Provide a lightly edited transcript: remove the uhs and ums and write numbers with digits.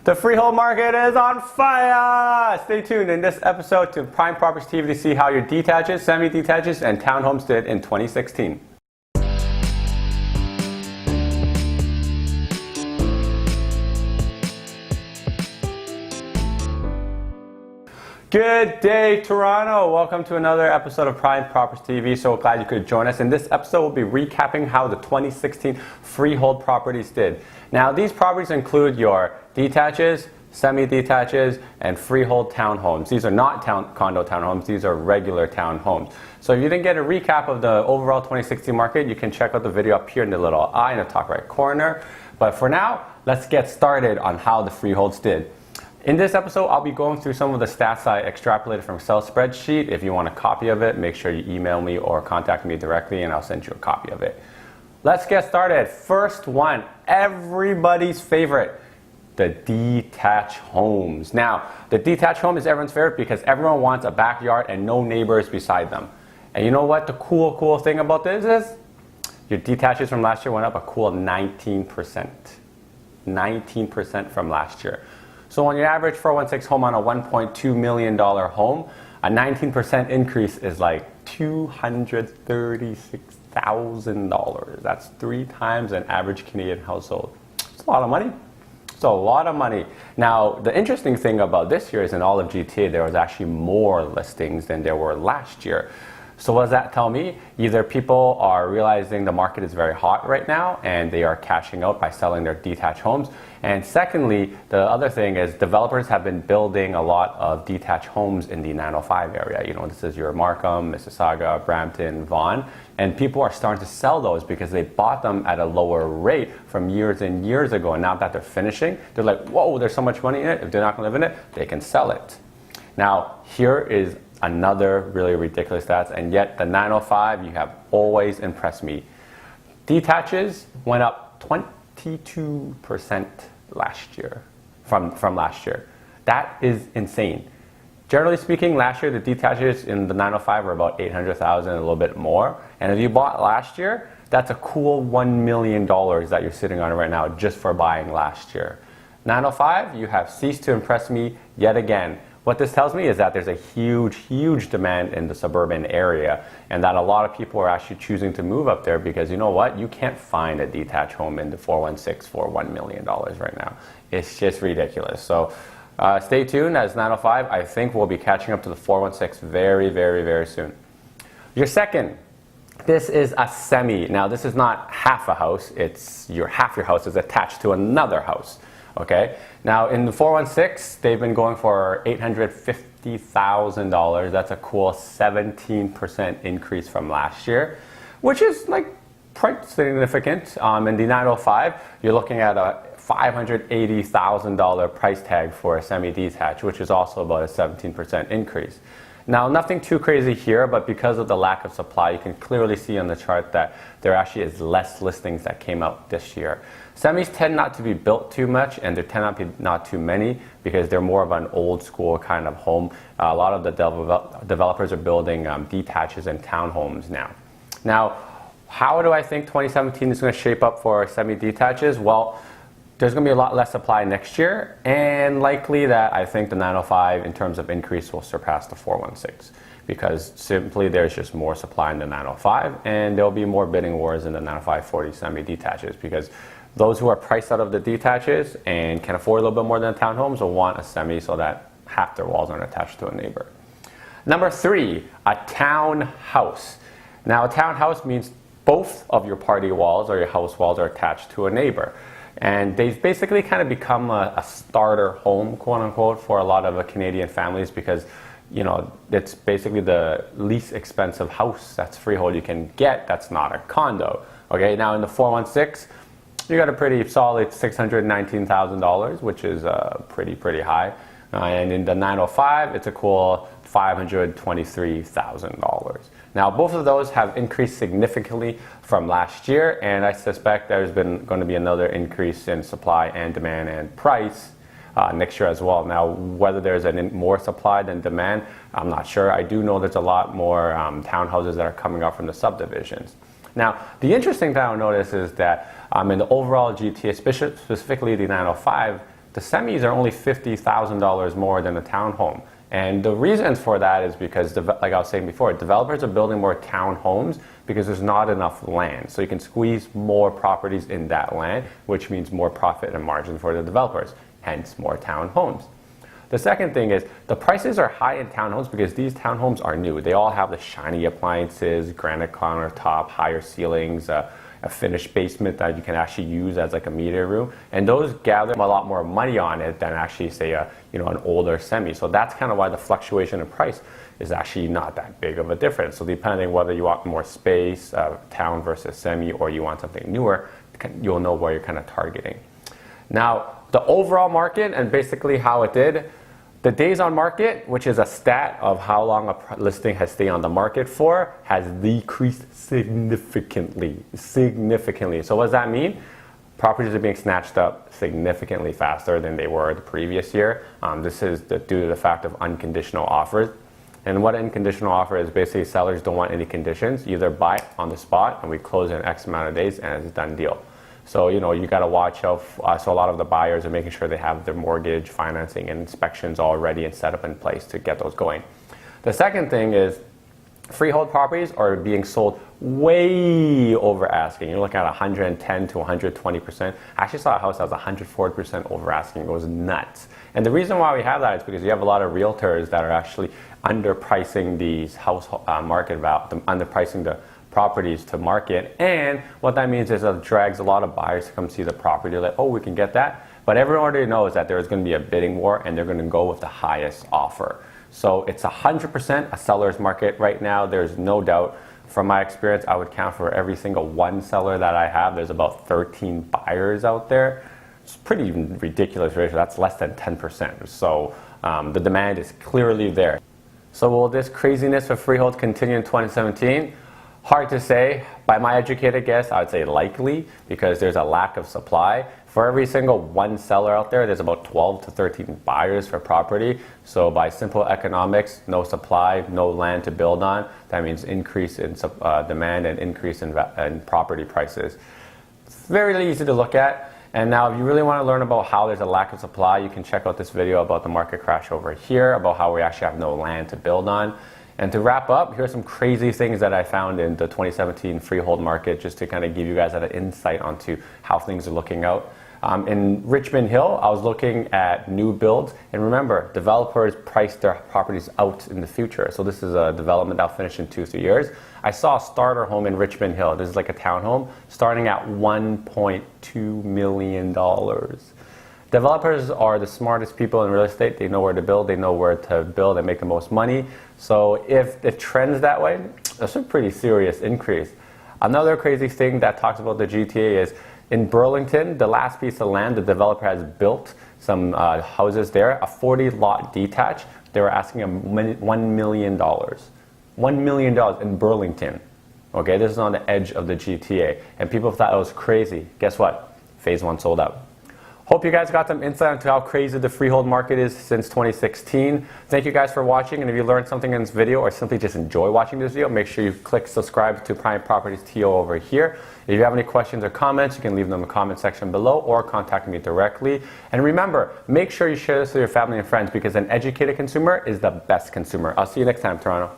The freehold market is on fire! Stay tuned in this episode to Prime Properties TV to see how your detaches, semi-detaches, and townhomes did in 2016. Good day, Toronto! Welcome to another episode of Prime Properties TV. So glad you could join us. In this episode, we'll be recapping how the 2016 freehold properties did. Now, these properties include your detaches, semi-detaches, and freehold townhomes. These are not condo townhomes, these are regular townhomes. So if you didn't get a recap of the overall 2016 market, you can check out the video up here in the little eye in the top right corner. But for now, let's get started on how the freeholds did. In this episode, I'll be going through some of the stats I extrapolated from Excel spreadsheet. If you want a copy of it, make sure you email me or contact me directly and I'll send you a copy of it. Let's get started. First one, everybody's favorite, the detached homes. Now, the detached home is everyone's favorite because everyone wants a backyard and no neighbors beside them. And you know what the cool thing about this is? Your detaches from last year went up a cool 19%. 19% from last year. So on your average 416 home on a $1.2 million home, a 19% increase is like $236,000. That's 3 times an average Canadian household. It's a lot of money. It's a lot of money. Now, the interesting thing about this year is in all of GTA, there was actually more listings than there were last year. So what does that tell me? Either people are realizing the market is very hot right now and they are cashing out by selling their detached homes. And secondly, the other thing is developers have been building a lot of detached homes in the 905 area. You know, this is your Markham, Mississauga, Brampton, Vaughan. And people are starting to sell those because they bought them at a lower rate from years and years ago. And now that they're finishing, they're like, whoa, there's so much money in it. If they're not going to live in it, they can sell it. Now, here is another really ridiculous stats, and yet the 905 you have always impressed me. Detaches went up 22% last year from last year. That is insane. Generally speaking, last year the detaches in the 905 were about 800,000, a little bit more. And if you bought last year, that's a cool $1 million that you're sitting on right now just for buying last year. 905, you have ceased to impress me yet again. What this tells me is that there's a huge demand in the suburban area and that a lot of people are actually choosing to move up there because you know what? You can't find a detached home in the 416 for $1 million right now. It's just ridiculous. So stay tuned as 905. I think we'll be catching up to the 416 very soon. Your second, this is a semi. Now this is not half a house. It's half your house is attached to another house. Okay. Now in the 416, they've been going for $850,000. That's a cool 17% increase from last year, which is like quite significant. In the 905, you're looking at a $580,000 price tag for a semi-detached, which is also about a 17% increase. Now, nothing too crazy here, but because of the lack of supply, you can clearly see on the chart that there actually is less listings that came out this year. Semis tend not to be built too much, and there tend not too many because they're more of an old school kind of home. A lot of the developers are building detaches and townhomes now. Now, how do I think 2017 is going to shape up for semi-detaches? Well, there's going to be a lot less supply next year, and likely that I think the 905 in terms of increase will surpass the 416 because simply there's just more supply in the 905 and there'll be more bidding wars in the 905-40 semi-detaches because those who are priced out of the detaches and can afford a little bit more than townhomes will want a semi so that half their walls aren't attached to a neighbor. Number 3, a townhouse. Now a townhouse means both of your party walls or your house walls are attached to a neighbor. And they've basically kind of become a starter home, quote unquote, for a lot of Canadian families because, you know, it's basically the least expensive house that's freehold you can get that's not a condo. Okay, now in the 416, you got a pretty solid $619,000, which is pretty high. And in the 905, it's a cool $523,000. Now, both of those have increased significantly from last year, and I suspect there's going to be another increase in supply and demand and price next year as well. Now, whether there's more supply than demand, I'm not sure. I do know there's a lot more townhouses that are coming up from the subdivisions. Now, the interesting thing I notice is that in the overall GTA, specifically the 905, the semis are only $50,000 more than a townhome. And the reasons for that is because, like I was saying before, developers are building more townhomes because there's not enough land. So you can squeeze more properties in that land, which means more profit and margin for the developers, hence more townhomes. The second thing is the prices are high in townhomes because these townhomes are new. They all have the shiny appliances, granite countertop, higher ceilings, a finished basement that you can actually use as like a media room, and those gather a lot more money on it than actually say an older semi. So that's kind of why the fluctuation in price is actually not that big of a difference. So depending whether you want more space, town versus semi, or you want something newer, you'll know where you're kind of targeting. Now, the overall market and basically how it did, the days on market, which is a stat of how long a listing has stayed on the market for, has decreased significantly. So what does that mean? Properties are being snatched up significantly faster than they were the previous year. This is due to the fact of unconditional offers. And what an unconditional offer is, basically sellers don't want any conditions. You either buy on the spot and we close in X amount of days and it's a done deal. So, you got to watch out. So a lot of the buyers are making sure they have their mortgage, financing, and inspections all ready and set up in place to get those going. The second thing is freehold properties are being sold way over asking. You're looking at 110 to 120%. I actually saw a house that was 140% over asking. It was nuts. And the reason why we have that is because you have a lot of realtors that are actually underpricing these house market value, underpricing the properties to market, and what that means is it drags a lot of buyers to come see the property. They're like, oh, we can get that, but everyone already knows that there's going to be a bidding war and they're going to go with the highest offer. So it's 100% a seller's market right now. There's no doubt. From my experience, I would count for every single one seller that I have, there's about 13 buyers out there. It's pretty ridiculous ratio. That's less than 10%. So the demand is clearly there. So will this craziness of freehold continue in 2017? Hard to say. By my educated guess, I would say likely, because there's a lack of supply. For every single one seller out there, there's about 12 to 13 buyers for property. So by simple economics, no supply, no land to build on, that means increase in demand and increase in property prices. It's very easy to look at. And now if you really want to learn about how there's a lack of supply, you can check out this video about the market crash over here, about how we actually have no land to build on. And to wrap up, here's some crazy things that I found in the 2017 freehold market, just to kind of give you guys an insight onto how things are looking out. In Richmond Hill, I was looking at new builds, and remember, developers price their properties out in the future. So this is a development that'll finish in 2-3 years. I saw a starter home in Richmond Hill. This is like a townhome, starting at $1.2 million. Developers are the smartest people in real estate. They know where to build, they know where to build and make the most money. So if it trends that way, that's a pretty serious increase. Another crazy thing that talks about the GTA is in Burlington, the last piece of land, the developer has built some houses there, a 40-lot detached. They were asking $1 million. $1 million in Burlington. Okay, this is on the edge of the GTA. And people thought it was crazy. Guess what? Phase 1 sold out. Hope you guys got some insight into how crazy the freehold market is since 2016. Thank you guys for watching, and if you learned something in this video or simply just enjoy watching this video, make sure you click subscribe to PrimePropertiesTO over here. If you have any questions or comments, you can leave them in the comment section below or contact me directly. And remember, make sure you share this with your family and friends, because an educated consumer is the best consumer. I'll see you next time, Toronto.